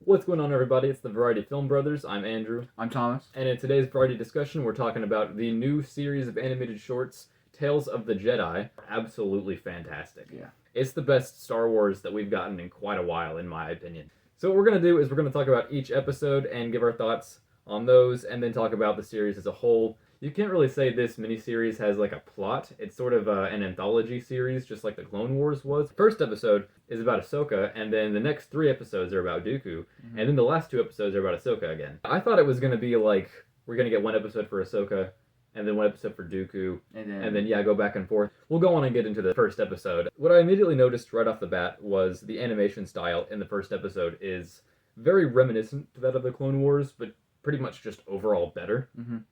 What's going on, everybody? It's the Variety Film Brothers. I'm Andrew. I'm Thomas. And in today's Variety discussion, we're talking about the new series of animated shorts, Tales of the Jedi. Absolutely fantastic. Yeah. It's the best Star Wars that we've gotten in quite a while, in my opinion. So what we're going to do is we're going to talk about each episode and give our thoughts on those, and then talk about the series as a whole. You can't really say this miniseries has like a plot. It's sort of an anthology series, just like the Clone Wars was. First episode is about Ahsoka, and then the next 3 episodes are about Dooku, and then the last 2 episodes are about Ahsoka again. I thought it was going to be like, we're going to get 1 episode for Ahsoka, and then 1 episode for Dooku, and then go back and forth. We'll go on and get into the first episode. What I immediately noticed right off the bat was the animation style in the first episode is very reminiscent to that of the Clone Wars, but pretty much just overall better.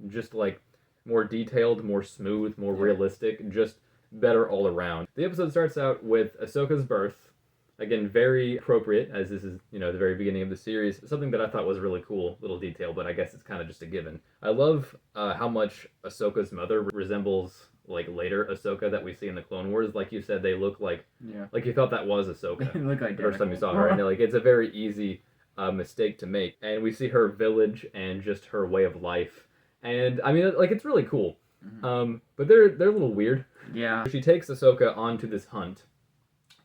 Just like more detailed, more smooth, more realistic, just better all around. The episode starts out with Ahsoka's birth. Again, very appropriate, as this is, the very beginning of the series. Something that I thought was a really cool little detail, but I guess it's kind of just a given. I love how much Ahsoka's mother resembles, like, later Ahsoka that we see in the Clone Wars. Like you said, they look like you thought that was Ahsoka. They look like the first time you saw her, and like, it's a very easy mistake to make. And we see her village and just her way of life. And, I mean, like, it's really cool. But they're a little weird. Yeah. She takes Ahsoka onto this hunt.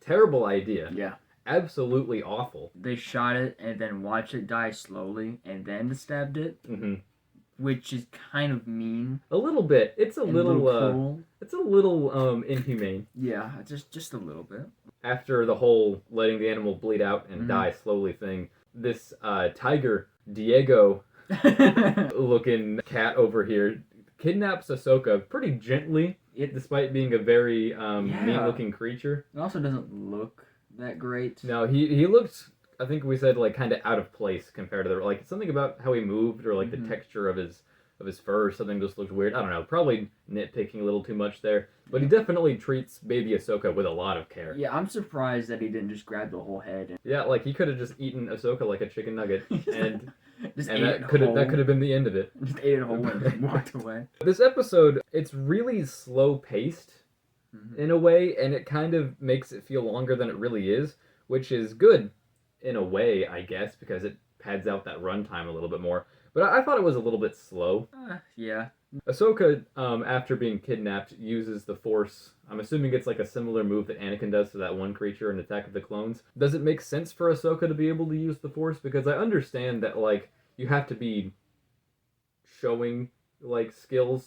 Terrible idea. Yeah. Absolutely awful. They shot it and then watched it die slowly and then stabbed it, which is kind of mean. A little bit. It's a little cruel. It's a little inhumane. Yeah, just a little bit. After the whole letting the animal bleed out and die slowly thing, this tiger, Diego looking cat over here, kidnaps Ahsoka pretty gently, despite being a very mean-looking creature. It also doesn't look that great. No, he looks, I think we said, like, kind of out of place compared to the, like, something about how he moved, or like the texture of his fur or something just looked weird. I don't know, probably nitpicking a little too much there, but he definitely treats baby Ahsoka with a lot of care. Yeah, I'm surprised that he didn't just grab the whole head. Yeah, like, he could have just eaten Ahsoka like a chicken nugget, and that could have been the end of it. Just ate it whole and walked away. This episode, it's really slow paced in a way, and it kind of makes it feel longer than it really is, which is good in a way, I guess, because it pads out that runtime a little bit more. But I thought it was a little bit slow. Yeah. Ahsoka, after being kidnapped, uses the Force. I'm assuming it's like a similar move that Anakin does to that one creature in Attack of the Clones. Does it make sense for Ahsoka to be able to use the Force? Because I understand that, like, you have to be showing, like, skill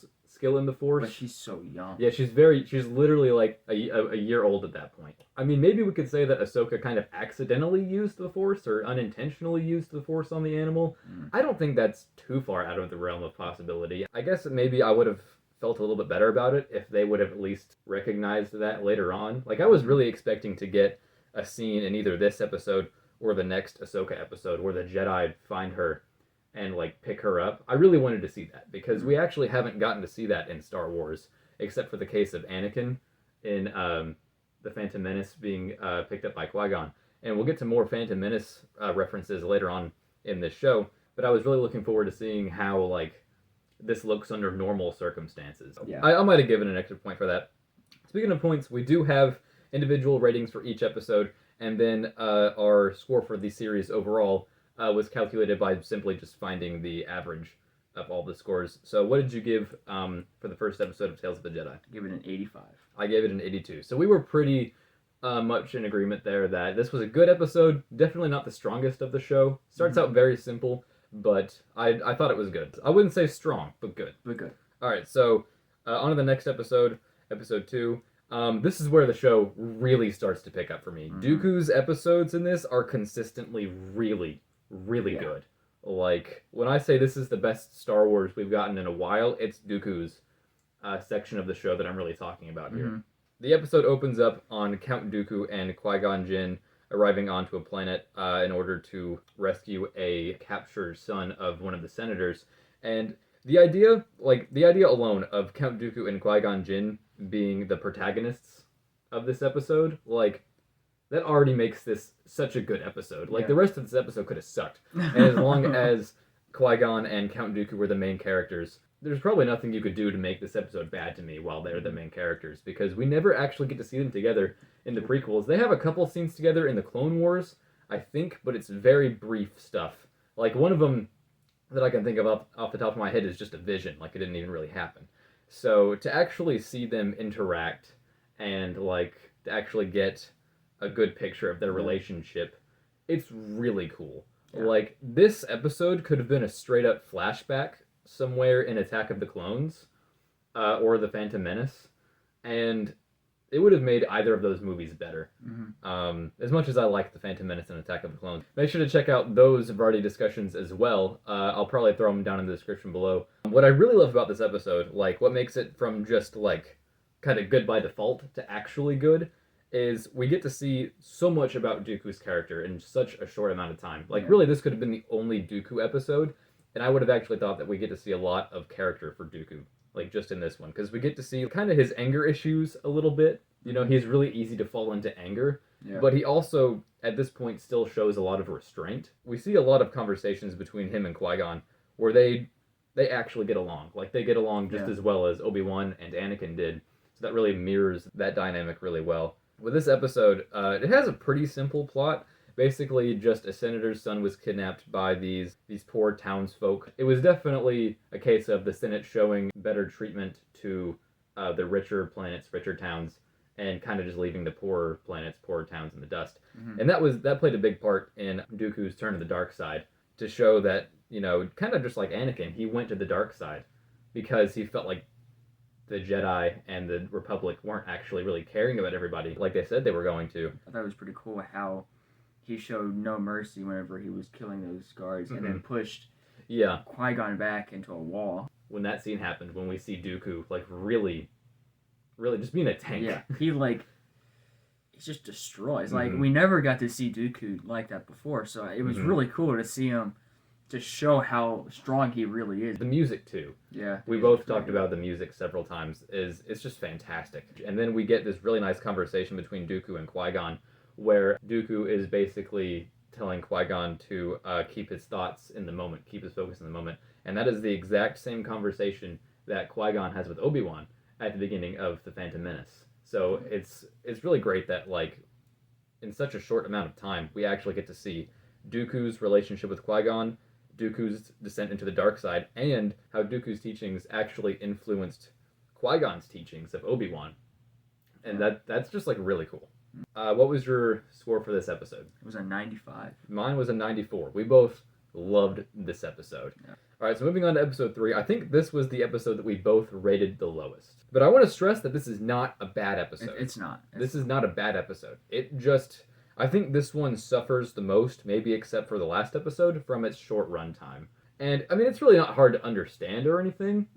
in the Force. But she's so young. Yeah, she's literally like a year old at that point. I mean, maybe we could say that Ahsoka kind of accidentally used the Force or unintentionally used the Force on the animal. I don't think that's too far out of the realm of possibility. I guess that maybe I would have felt a little bit better about it if they would have at least recognized that later on. Like, I was really expecting to get a scene in either this episode or the next Ahsoka episode where the Jedi find her and, like, pick her up. I really wanted to see that, because we actually haven't gotten to see that in Star Wars, except for the case of Anakin in The Phantom Menace being picked up by Qui-Gon. And we'll get to more Phantom Menace references later on in this show, but I was really looking forward to seeing how, like, this looks under normal circumstances. Yeah. I might have given an extra point for that. Speaking of points, we do have individual ratings for each episode, and then our score for the series overall was calculated by simply just finding the average of all the scores. So what did you give for the first episode of Tales of the Jedi? Give it an 85. I gave it an 82. So we were pretty much in agreement there that this was a good episode. Definitely not the strongest of the show. Starts out very simple, but I thought it was good. I wouldn't say strong, but good. But good. All right, so on to the next episode, episode 2. This is where the show really starts to pick up for me. Dooku's episodes in this are consistently really good. Like, when I say this is the best Star Wars we've gotten in a while, it's Dooku's section of the show that I'm really talking about here. The episode opens up on Count Dooku and Qui-Gon Jinn arriving onto a planet in order to rescue a captured son of one of the senators. And the idea alone of Count Dooku and Qui-Gon Jinn being the protagonists of this episode, like, that already makes this such a good episode. Like, the rest of this episode could have sucked. And as long as Qui-Gon and Count Dooku were the main characters, there's probably nothing you could do to make this episode bad to me while they're the main characters, because we never actually get to see them together in the prequels. They have a couple scenes together in the Clone Wars, I think, but it's very brief stuff. Like one of them that I can think of off the top of my head is just a vision, like it didn't even really happen. So to actually see them interact and like to actually get a good picture of their relationship, it's really cool. Yeah. Like this episode could have been a straight up flashback somewhere in Attack of the Clones, or The Phantom Menace, and it would have made either of those movies better. As much as I like The Phantom Menace and Attack of the Clones. Make sure to check out those variety discussions as well. I'll probably throw them down in the description below. What I really love about this episode, like what makes it from just like kind of good by default to actually good, is we get to see so much about Dooku's character in such a short amount of time. Like really this could have been the only Dooku episode, and I would have actually thought that we get to see a lot of character for Dooku. Like just in this one, because we get to see kind of his anger issues a little bit. You know, he's really easy to fall into anger, but he also, at this point, still shows a lot of restraint. We see a lot of conversations between him and Qui-Gon where they actually get along. Like, they get along just as well as Obi-Wan and Anakin did. So that really mirrors that dynamic really well. With this episode, it has a pretty simple plot. Basically, just a senator's son was kidnapped by these poor townsfolk. It was definitely a case of the Senate showing better treatment to the richer planets, richer towns, and kind of just leaving the poorer planets, poorer towns in the dust. And that played a big part in Dooku's turn to the dark side, to show that, you know, kind of just like Anakin, he went to the dark side because he felt like the Jedi and the Republic weren't actually really caring about everybody like they said they were going to. I thought it was pretty cool how he showed no mercy whenever he was killing those guards, and then pushed Qui-Gon back into a wall. When that scene happened, when we see Dooku like really just being a tank. Yeah, he just destroys. Like, we never got to see Dooku like that before, so it was really cool to see him to show how strong he really is. The music too. Yeah. We both talked about the music several times. It's just fantastic. And then we get this really nice conversation between Dooku and Qui-Gon, where Dooku is basically telling Qui-Gon to keep his thoughts in the moment, keep his focus in the moment. And that is the exact same conversation that Qui-Gon has with Obi-Wan at the beginning of The Phantom Menace. So it's really great that, like, in such a short amount of time, we actually get to see Dooku's relationship with Qui-Gon, Dooku's descent into the dark side, and how Dooku's teachings actually influenced Qui-Gon's teachings of Obi-Wan. And that's just, like, really cool. What was your score for this episode? It was a 95. Mine was a 94. We both loved this episode. Yeah. All right, so moving on to episode 3. I think this was the episode that we both rated the lowest. But I want to stress that this is not a bad episode. It's not. This is not a bad episode. It just... I think this one suffers the most, maybe except for the last episode, from its short runtime. And, I mean, it's really not hard to understand or anything,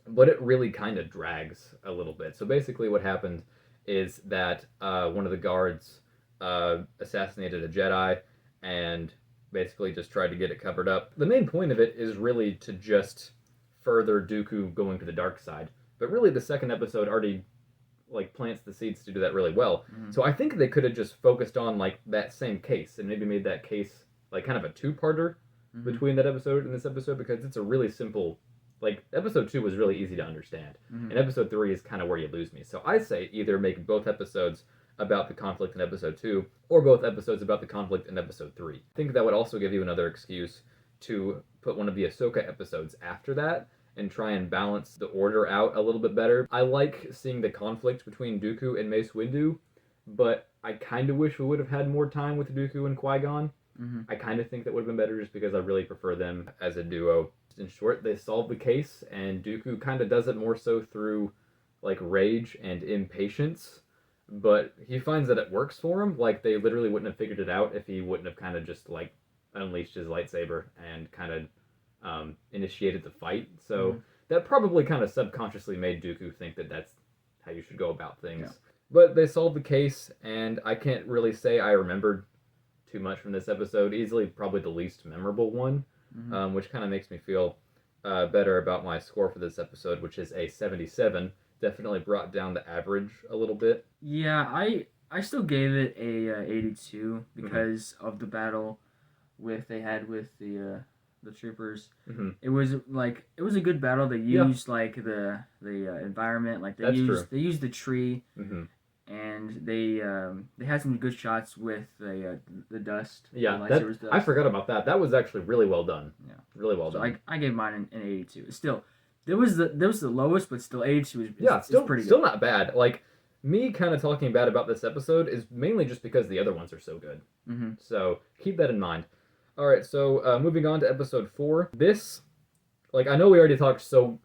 but it really kind of drags a little bit. So basically what happened is that one of the guards assassinated a Jedi and basically just tried to get it covered up. The main point of it is really to just further Dooku going to the dark side. But really the second episode already like plants the seeds to do that really well. So I think they could have just focused on like that same case and maybe made that case like kind of a two-parter between that episode and this episode, because it's a really simple, like episode 2 was really easy to understand. And episode 3 is kind of where you lose me. So I say either make both episodes about the conflict in episode 2 or both episodes about the conflict in episode 3. I think that would also give you another excuse to put one of the Ahsoka episodes after that and try and balance the order out a little bit better. I like seeing the conflict between Dooku and Mace Windu, but I kind of wish we would have had more time with Dooku and Qui-Gon. I kind of think that would have been better just because I really prefer them as a duo. In short, they solve the case, and Dooku kind of does it more so through like rage and impatience, but he finds that it works for him. Like, they literally wouldn't have figured it out if he wouldn't have kind of just like unleashed his lightsaber and kind of initiated the fight. So that probably kind of subconsciously made Dooku think that that's how you should go about things. But they solved the case, and I can't really say I remembered too much from this episode. Easily probably the least memorable one, which kind of makes me feel better about my score for this episode, which is a 77. Definitely brought down the average a little bit. Yeah, I still gave it a 82 because of the battle they had with the troopers. It was a good battle. They used like the environment, like they used the tree, and they had some good shots with the dust. Yeah, the that lightsabers dust. I forgot about that. That was actually really well done. Yeah, really well so done. I gave mine an 82. Still, there was the lowest, but still 82 is Still pretty still good. not bad. Like me kind of talking bad about this episode is mainly just because the other ones are so good. Mm-hmm. So keep that in mind. All right, so moving on to episode 4. This, like, I know we already talked so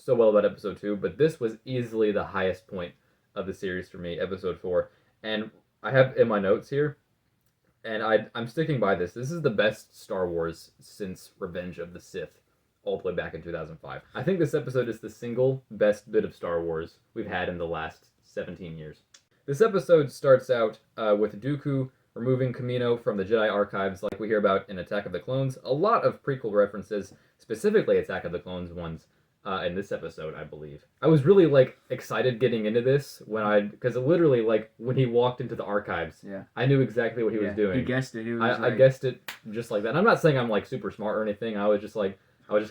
well about episode 2, but this was easily the highest point of the series for me, episode 4. And I have in my notes here, and I'm sticking by this. This is the best Star Wars since Revenge of the Sith, all the way back in 2005. I think this episode is the single best bit of Star Wars we've had in the last 17 years. This episode starts out with Dooku removing Kamino from the Jedi archives, like we hear about in Attack of the Clones. A lot of prequel references, specifically Attack of the Clones ones, in this episode, I believe. I was really excited getting into this because literally when he walked into the archives, Yeah. I knew exactly what he was doing. He guessed it. I guessed it just like that. And I'm not saying I'm super smart or anything. I was just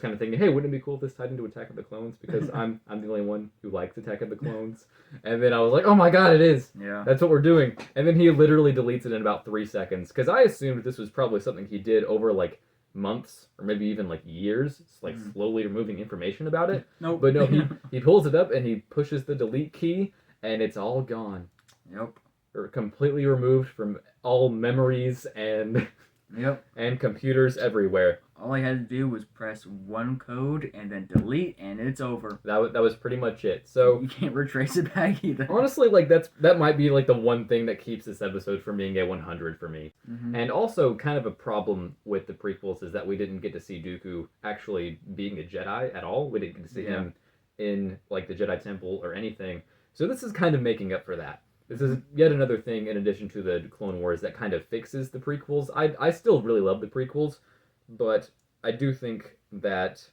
kind of thinking, hey, wouldn't it be cool if this tied into Attack of the Clones? Because I'm the only one who likes Attack of the Clones. And then I was like, oh my god, it is. Yeah. That's what we're doing. And then he literally deletes it in about 3 seconds. Because I assumed this was probably something he did over months or maybe even years, slowly removing information about it. Nope. But no, he pulls it up and he pushes the delete key and it's all gone. Yep. Or completely removed from all memories and Yep. and computers everywhere. All I had to do was press one code and then delete, and it's over. That was pretty much it. So you can't retrace it back either. Honestly, that might be the one thing that keeps this episode from being a 100 for me. Mm-hmm. And also, kind of a problem with the prequels is that we didn't get to see Dooku actually being a Jedi at all. We didn't get to see him in the Jedi Temple or anything. So this is kind of making up for that. This is yet another thing in addition to the Clone Wars that kind of fixes the prequels. I still really love the prequels, but I do think that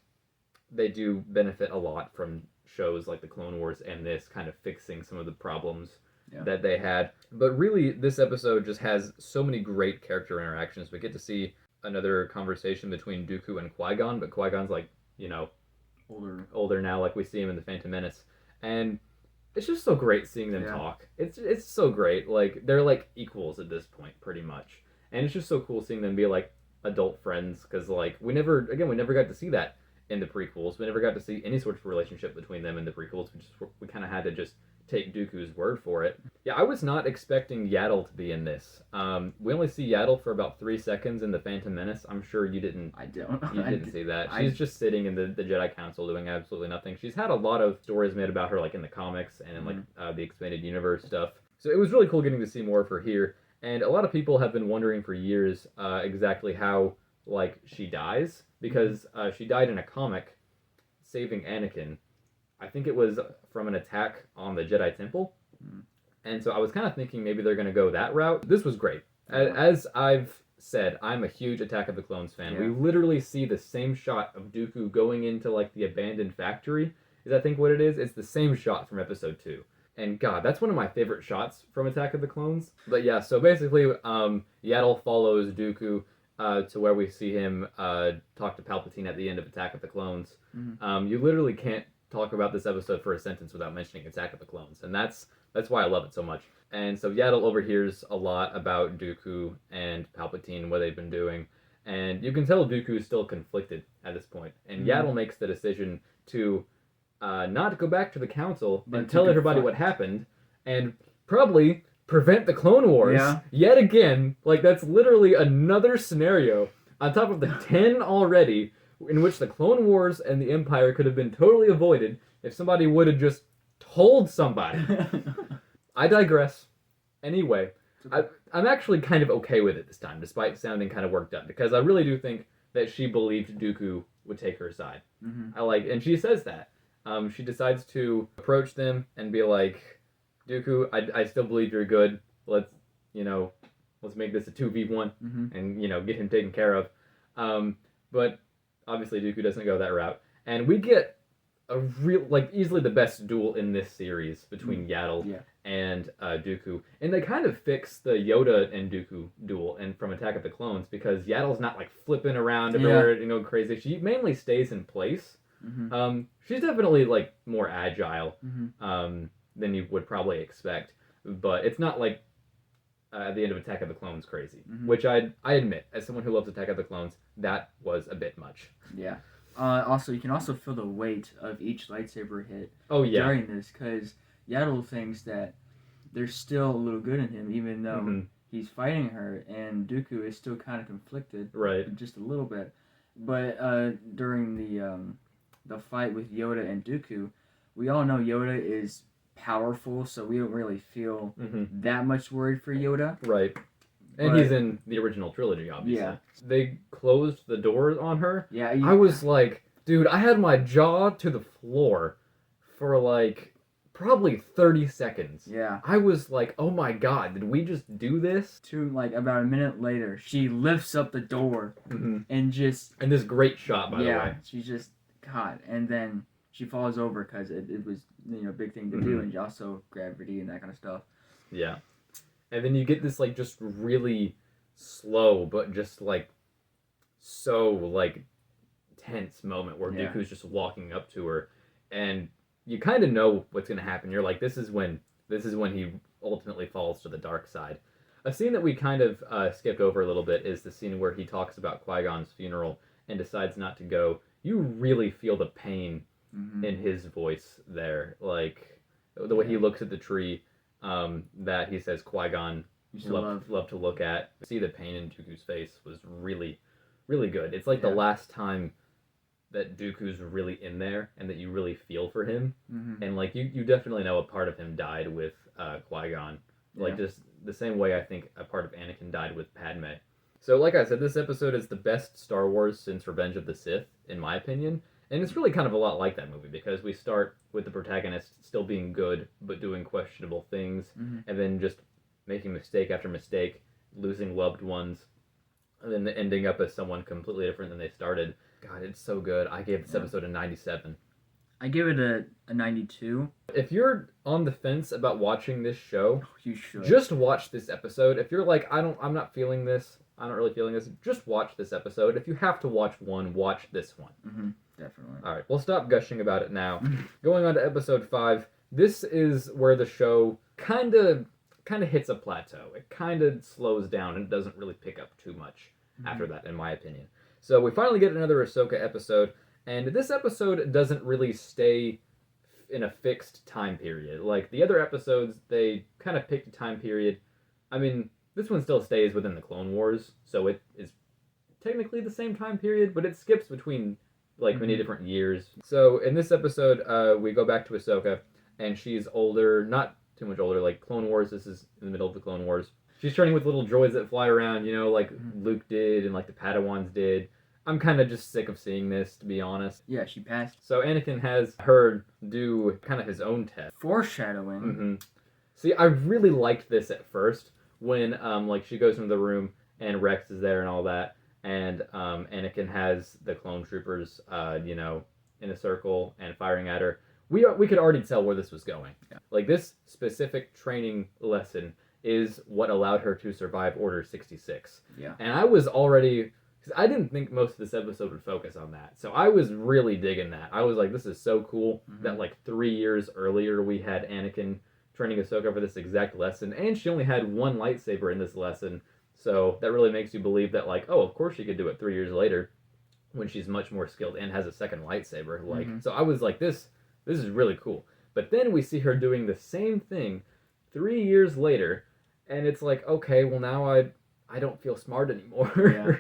they do benefit a lot from shows like the Clone Wars and this kind of fixing some of the problems that they had. But really, this episode just has so many great character interactions. We get to see another conversation between Dooku and Qui-Gon, but Qui-Gon's older now, we see him in The Phantom Menace. And it's just so great seeing them talk. It's so great. They're equals at this point, pretty much. And it's just so cool seeing them be adult friends, because we never got to see that in the prequels. We never got to see any sort of relationship between them in the prequels. We kind of had to just take Dooku's word for it. Yeah, I was not expecting Yaddle to be in this. We only see Yaddle for about 3 seconds in The Phantom Menace. I'm sure you didn't. I don't. You didn't see that. She's just sitting in the Jedi Council doing absolutely nothing. She's had a lot of stories made about her, in the comics and in the expanded universe stuff. So it was really cool getting to see more of her here. And a lot of people have been wondering for years exactly how she dies, because she died in a comic saving Anakin. I think it was from an attack on the Jedi Temple. And so I was kind of thinking maybe they're going to go that route. This was great. As I've said, I'm a huge Attack of the Clones fan. Yeah. We literally see the same shot of Dooku going into the abandoned factory, is I think what it is. It's the same shot from episode 2. And God, that's one of my favorite shots from Attack of the Clones. But yeah, so basically Yaddle follows Dooku to where we see him talk to Palpatine at the end of Attack of the Clones. Mm-hmm. You literally can't talk about this episode for a sentence without mentioning Attack of the Clones, and that's why I love it so much. And so Yaddle overhears a lot about Dooku and Palpatine, what they've been doing, and you can tell Dooku is still conflicted at this point. And Yaddle makes the decision to not go back to the council and tell everybody what happened, and probably prevent the Clone Wars yet again. That's literally another scenario on top of the 10 already, in which the Clone Wars and the Empire could have been totally avoided if somebody would have just told somebody. I digress. Anyway, I'm actually kind of okay with it this time, despite sounding kind of worked up, because I really do think that she believed Dooku would take her side. Mm-hmm. And she says that. She decides to approach them and be like, Dooku, I still believe you're good. Let's make this a 2v1 and, get him taken care of. But obviously Dooku doesn't go that route. And we get a real, easily the best duel in this series between Yaddle and Dooku. And they kind of fix the Yoda and Dooku duel and from Attack of the Clones, because Yaddle's not flipping around everywhere, crazy. She mainly stays in place. Mm-hmm. She's definitely more agile than you would probably expect. but it's not like the end of Attack of the Clones crazy, Mm-hmm. which I admit, as someone who loves Attack of the Clones, that was a bit much. Yeah. Also, you can also feel the weight of each lightsaber hit Oh yeah, during this, because Yaddle thinks that there's still a little good in him, even though he's fighting her, and Dooku is still kind of conflicted, right, just a little bit. But during the fight with Yoda and Dooku, we all know Yoda is powerful, so we don't really feel that much worried for Yoda. right. And But- he's in the original trilogy, obviously. Yeah. They closed the doors on her. Yeah, I was like, dude, I had my jaw to the floor for like probably 30 seconds. Yeah. I was like, oh my god, did we just do this? To like about a minute later, she lifts up the door and just And this great shot, by the way. she's just caught, and then she falls over because it was a big thing to do, and also gravity and that kind of stuff. Yeah. And then you get this like just really slow but just like so like tense moment where Dooku's just walking up to her, and you kind of know what's going to happen. You're like, this is when he ultimately falls to the dark side. A scene that we kind of skipped over a little bit is the scene where he talks about Qui-Gon's funeral and decides not to go. You really feel the pain in his voice there, like the way he looks at the tree. That he says Qui-Gon loved to look at. See the pain in Dooku's face was really, really good. It's like the last time that Dooku's really in there and that you really feel for him. And like you definitely know a part of him died with Qui-Gon. Like just the same way I think a part of Anakin died with Padme. So like I said, this episode is the best Star Wars since Revenge of the Sith, in my opinion. And it's really kind of a lot like that movie, because we start with the protagonist still being good, but doing questionable things, and then just making mistake after mistake, losing loved ones, and then ending up as someone completely different than they started. God, it's so good. I gave this episode a 97. I give it a 92. If you're on the fence about watching this show, You should. just watch this episode. If you're like, I'm not feeling this, I'm not really feeling this, just watch this episode. If you have to watch one, watch this one. Definitely. All right, we'll stop gushing about it now. Going on to episode 5, this is where the show kind of hits a plateau. It kind of slows down and doesn't really pick up too much after that, in my opinion. So we finally get another Ahsoka episode, and this episode doesn't really stay in a fixed time period. Like the other episodes, they kind of picked a time period. I mean, this one still stays within the Clone Wars, so it is technically the same time period, but it skips between like many different years. So in this episode, we go back to Ahsoka, and she's older, not too much older, like Clone Wars. This is in the middle of the Clone Wars. She's training with little droids that fly around, like Luke did and like the Padawans did. I'm kind of just sick of seeing this, to be honest. Yeah, she passed. So Anakin has her do kind of his own test. Foreshadowing. See, I really liked this at first when like she goes into the room and Rex is there and all that. And Anakin has the clone troopers, in a circle and firing at her. We could already tell where this was going. Yeah. Like, this specific training lesson is what allowed her to survive Order 66. Yeah. And I was already... Because I didn't think most of this episode would focus on that. So I was really digging that. I was like, this is so cool that, like, 3 years earlier we had Anakin training Ahsoka for this exact lesson. And she only had one lightsaber in this lesson. So that really makes you believe that, like, oh, of course she could do it 3 years later when she's much more skilled and has a second lightsaber. Like, so I was like, this is really cool. But then we see her doing the same thing 3 years later, and it's like, okay, well now I don't feel smart anymore. Yeah.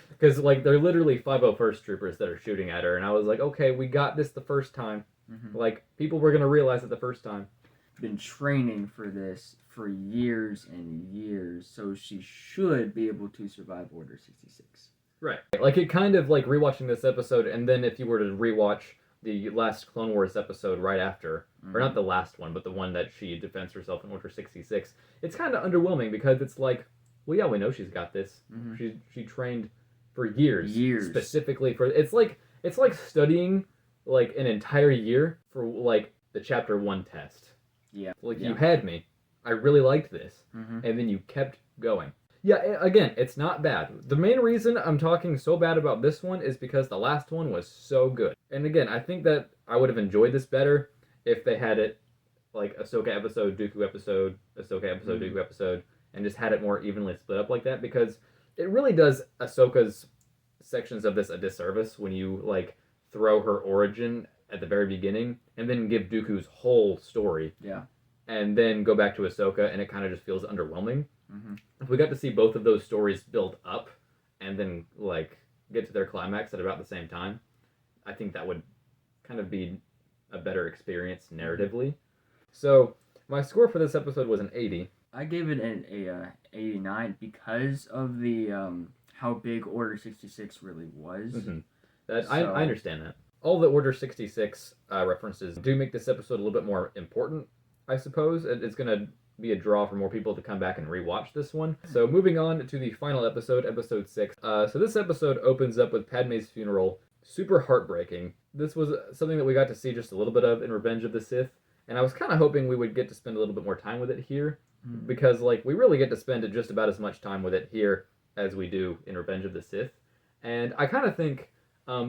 Because, like, they're literally 501st troopers that are shooting at her, and I was like, okay, we got this the first time. Like, people were going to realize it the first time. Been training for this for years and years, so she should be able to survive Order 66. Right. Like, it kind of, like, rewatching this episode, and then if you were to rewatch the last Clone Wars episode right after, or not the last one, but the one that she defends herself in Order 66, it's kind of underwhelming, because it's like, well, yeah, we know she's got this. She trained for years. Specifically for... It's like studying, like, an entire year for, like, the Chapter 1 test. Yeah. Like, you had me. I really liked this. And then you kept going. Yeah, again, it's not bad. The main reason I'm talking so bad about this one is because the last one was so good. And again, I think that I would have enjoyed this better if they had it like Ahsoka episode, Dooku episode, Ahsoka episode, Dooku episode, and just had it more evenly split up like that, because it really does Ahsoka's sections of this a disservice when you like throw her origin at the very beginning and then give Dooku's whole story. Yeah. And then go back to Ahsoka, and it kind of just feels underwhelming. Mm-hmm. If we got to see both of those stories build up and then like get to their climax at about the same time, I think that would kind of be a better experience narratively. So my score for this episode was an 80. I gave it an 89 because of the how big Order 66 really was. Mm-hmm. I understand that. All the Order 66 references do make this episode a little bit more important, I suppose. It's going to be a draw for more people to come back and rewatch this one. So moving on to the final episode, episode 6. So this episode opens up with Padme's funeral. Super heartbreaking. This was something that we got to see just a little bit of in Revenge of the Sith, and I was kind of hoping we would get to spend a little bit more time with it here, because like we really get to spend just about as much time with it here as we do in Revenge of the Sith. And I kind of think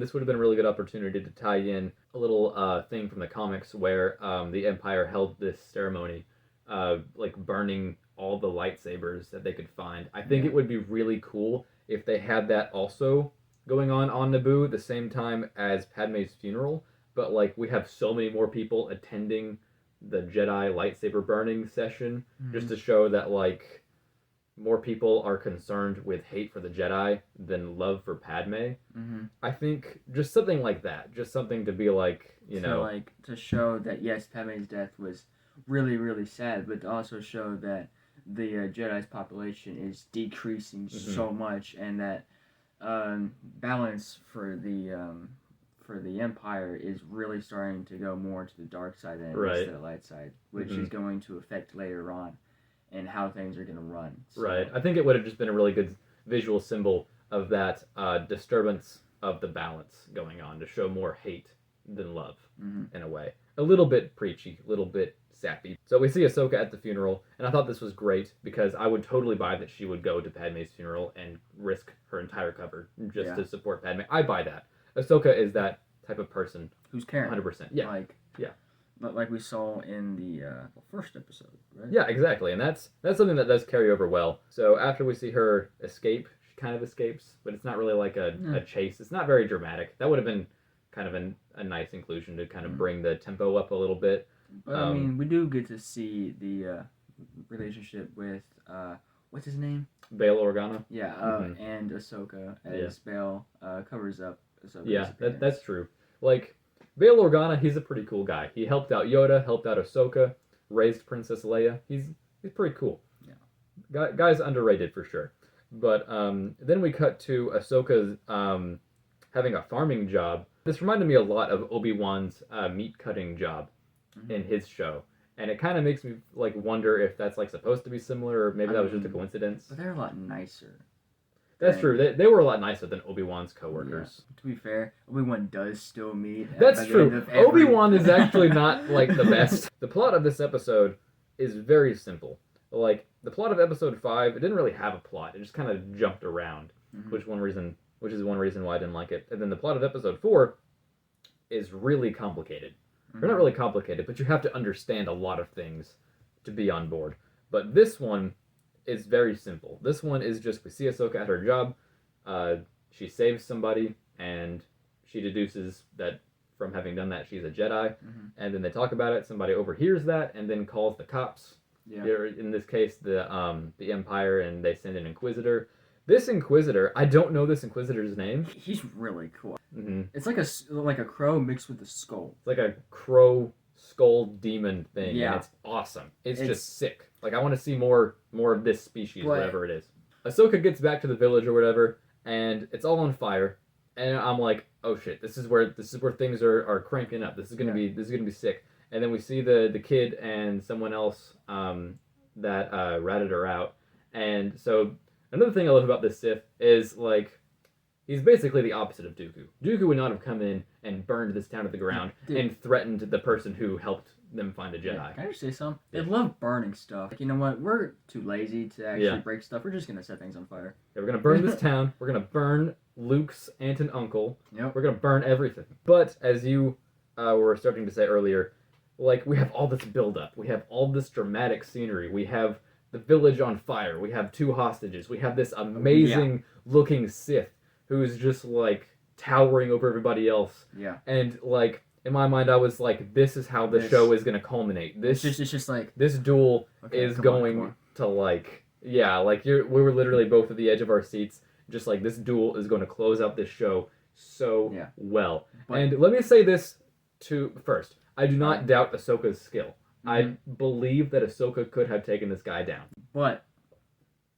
this would have been a really good opportunity to tie in a little thing from the comics where the Empire held this ceremony, like burning all the lightsabers that they could find. I think it would be really cool if they had that also going on Naboo at the same time as Padme's funeral, but like we have so many more people attending the Jedi lightsaber burning session just to show that like more people are concerned with hate for the Jedi than love for Padme. I think just something like that, just something to be like, you know, like to show that yes, Padme's death was really, really sad, but to also show that the Jedi's population is decreasing so much, and that balance for the Empire is really starting to go more to the dark side than to the light side, which is going to affect later on and how things are going to run. So. Right. I think it would have just been a really good visual symbol of that disturbance of the balance going on, to show more hate than love in a way. A little bit preachy, a little bit sappy. So we see Ahsoka at the funeral, and I thought this was great because I would totally buy that she would go to Padme's funeral and risk her entire cover just to support Padme. I buy that. Ahsoka is that type of person. Who's caring. 100%. Yeah. But like we saw in the first episode, right? Yeah, exactly. And that's something that does carry over well. So after we see her escape, she kind of escapes, but it's not really like a chase. It's not very dramatic. That would have been kind of a nice inclusion to kind of bring the tempo up a little bit. But I mean, we do get to see the relationship with what's his name? Bail Organa. Yeah, and Ahsoka as Bail covers up Ahsoka's appearance. That's true. Like Bail Organa, he's a pretty cool guy. He helped out Yoda, helped out Ahsoka, raised Princess Leia. He's pretty cool. Yeah, guy's underrated for sure. But then we cut to Ahsoka's having a farming job. This reminded me a lot of Obi-Wan's meat cutting job in his show, and it kind of makes me like wonder if that's like supposed to be similar, or maybe that was just a coincidence. But they're a lot nicer. That's true. They were a lot nicer than Obi-Wan's coworkers. Yeah. To be fair, Obi-Wan does steal meat. That's true. Obi-Wan is actually not like the best. The plot of this episode is very simple. Like the plot of episode 5, it didn't really have a plot. It just kind of jumped around, which is one reason why I didn't like it. And then the plot of episode 4 is really complicated. They're not really complicated, but you have to understand a lot of things to be on board. But this one is very simple. This one is just, we see Ahsoka at her job, she saves somebody, and she deduces that from having done that, she's a Jedi, and then they talk about it, somebody overhears that, and then calls the cops. Yeah. In this case, the Empire, and they send an Inquisitor. This Inquisitor, I don't know this Inquisitor's name. He's really cool. It's like a crow mixed with a skull. It's like a crow skull demon thing, and it's awesome. It's just sick. Like I want to see more of this species, whatever it is. Ahsoka gets back to the village or whatever, and it's all on fire. And I'm like, oh shit, this is where things are cranking up. This is gonna be sick. And then we see the kid and someone else that ratted her out. And so another thing I love about this Sith is like, he's basically the opposite of Dooku. Dooku would not have come in and burned this town to the ground and threatened the person who helped them find a Jedi. Yeah, can I just say something? They love burning stuff. Like, you know what? We're too lazy to actually break stuff. We're just going to set things on fire. Yeah, we're going to burn this town. We're going to burn Luke's aunt and uncle. Yep. We're going to burn everything. But as you were starting to say earlier, like we have all this buildup, we have all this dramatic scenery, we have the village on fire, we have 2 hostages, we have this amazing looking Sith who's just like towering over everybody else. Yeah. And like in my mind, I was like, this is how the show is gonna culminate. This it's just like this duel is going to like like we were literally both at the edge of our seats, just like this duel is going to close out this show so well. But, and let me say this first. I do not doubt Ahsoka's skill. I believe that Ahsoka could have taken this guy down. But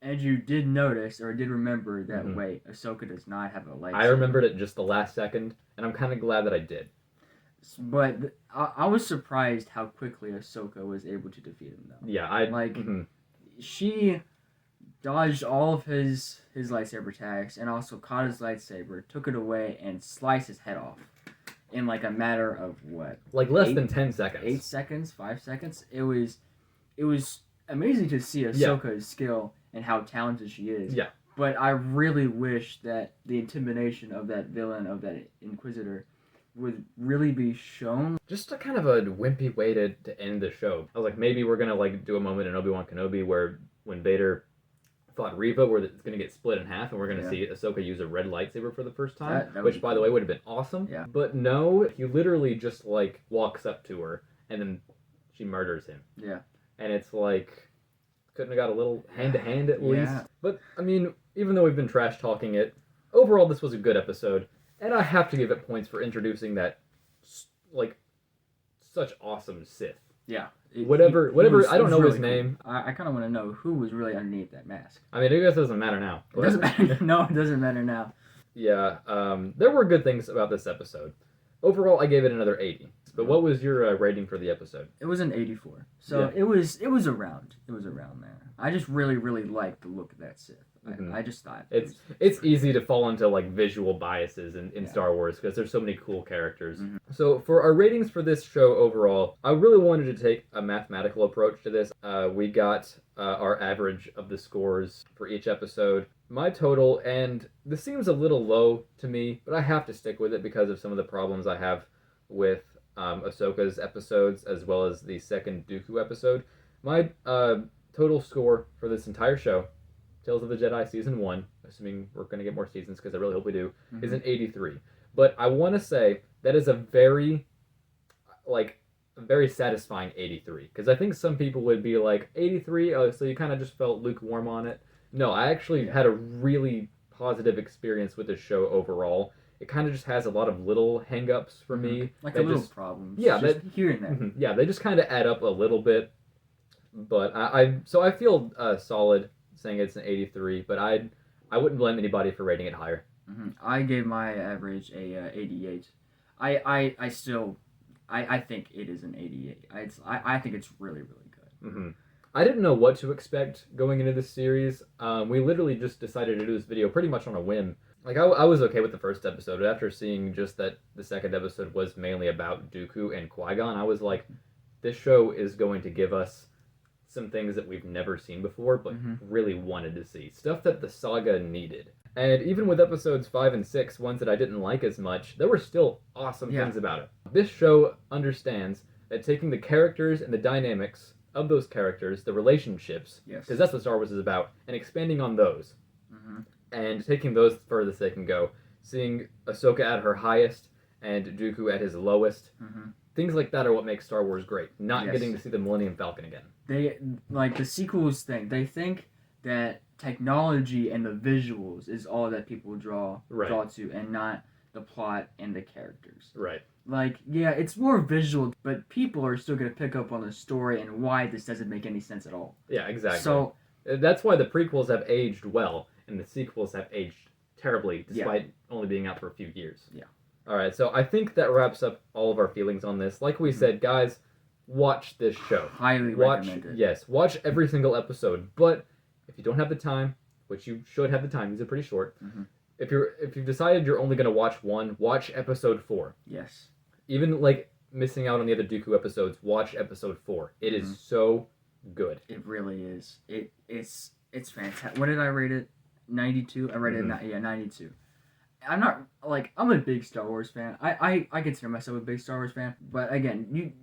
as you did notice or did remember that wait, Ahsoka does not have a lightsaber. I remembered it just the last second, and I'm kind of glad that I did. But I was surprised how quickly Ahsoka was able to defeat him, though. Yeah, she dodged all of his lightsaber attacks and also caught his lightsaber, took it away, and sliced his head off in like a matter of what? Like less than 10 seconds. 8 seconds, 5 seconds. It was amazing to see Ahsoka's skill and how talented she is. Yeah. But I really wish that the intimidation of that villain, of that Inquisitor, would really be shown. Just a kind of a wimpy way to end the show. I was like, maybe we're gonna like do a moment in Obi-Wan Kenobi where when Vader fought Reva, where it's gonna get split in half, and we're gonna see Ahsoka use a red lightsaber for the first time, which by the way would have been awesome. Yeah. But no, he literally just like walks up to her and then she murders him. Yeah. And it's like, couldn't have got a little hand to hand at least. But I mean, even though we've been trash talking it, overall this was a good episode. And I have to give it points for introducing that, like, such awesome Sith. Yeah. Whatever. I don't know really his name. Cool. I kind of want to know who was really underneath that mask. I mean, I guess it doesn't matter now. It doesn't matter. No, it doesn't matter now. Yeah. There were good things about this episode. Overall, I gave it another 80. But what was your rating for the episode? It was an 84. So it was around. It was around there. I just really, really liked the look of that Sith. I just thought it's easy to fall into like visual biases in Star Wars because there's so many cool characters. So for our ratings for this show overall, I really wanted to take a mathematical approach to this. We got our average of the scores for each episode. My total, and this seems a little low to me, but I have to stick with it because of some of the problems I have with Ahsoka's episodes as well as the second Dooku episode. My total score for this entire show, Tales of the Jedi Season 1, assuming we're going to get more seasons because I really hope we do, is an 83. But I want to say that is a very satisfying 83. Because I think some people would be like, 83, oh, so you kind of just felt lukewarm on it. No, I actually had a really positive experience with this show overall. It kind of just has a lot of little hang-ups for me. Like a little problems. Yeah, just here and there. Yeah, they just kind of add up a little bit. But I feel solid saying it's an 83, but I wouldn't blame anybody for rating it higher. I gave my average a 88. I still think it is an 88. I think it's really, really good. I didn't know what to expect going into this series. We literally just decided to do this video pretty much on a whim. Like, I was okay with the first episode, but after seeing just that the second episode was mainly about Dooku and Qui-Gon, I was like, this show is going to give us some things that we've never seen before, but really wanted to see. Stuff that the saga needed. And even with episodes 5 and 6, ones that I didn't like as much, there were still awesome things about it. This show understands that taking the characters and the dynamics of those characters, the relationships, because that's what Star Wars is about, and expanding on those, and taking those furthest they can go. Seeing Ahsoka at her highest and Dooku at his lowest. Things like that are what makes Star Wars great. Not getting to see the Millennium Falcon again. They, like the sequels thing, they think that technology and the visuals is all that people draw to, and not the plot and the characters. Right. Like, yeah, it's more visual, but people are still going to pick up on the story and why this doesn't make any sense at all. Yeah, exactly. So that's why the prequels have aged well, and the sequels have aged terribly, despite only being out for a few years. Yeah. Alright, so I think that wraps up all of our feelings on this. Like we said, guys, watch this show. Highly recommend it. Yes, watch every single episode. But if you don't have the time, which you should have the time, these are pretty short. If you've decided you're only going to watch one, watch episode 4. Yes. Even like missing out on the other Dooku episodes, watch episode 4. It is so good. It really is. It's fantastic. What did I rate it? 92? I rated it 92. I'm I'm a big Star Wars fan. I consider myself a big Star Wars fan, but again,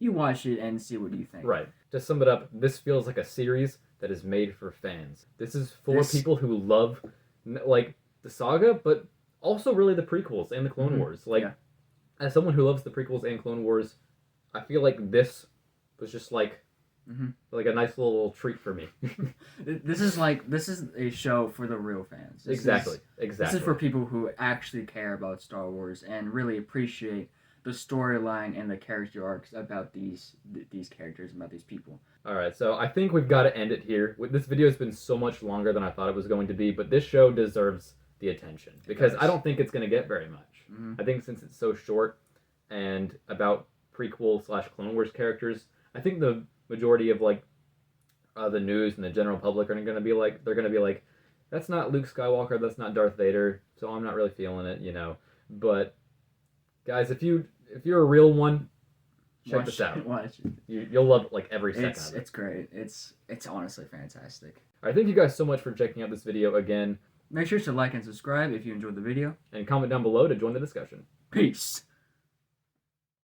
you watch it and see what you think. Right. To sum it up, this feels like a series that is made for fans. This is for people who love like the saga, but also really the prequels and the Clone Wars. Like, as someone who loves the prequels and Clone Wars, I feel like this was just like like a nice little treat for me. This is a show for the real fans. Exactly. This is for people who actually care about Star Wars and really appreciate the storyline and the character arcs about these characters, about these people. All right, so I think we've got to end it here. This video has been so much longer than I thought it was going to be, but this show deserves the attention because I don't think it's going to get very much. I think since it's so short and about prequel/Clone Wars characters, I think the majority of like the news and the general public are going to be like, that's not Luke Skywalker, that's not Darth Vader, so I'm not really feeling it, you know. But guys, if you're a real one, check this out. Watch it. You'll love like every second of it. It's great. It's honestly fantastic. All right, thank you guys so much for checking out this video again. Make sure to like and subscribe if you enjoyed the video. And comment down below to join the discussion. Peace.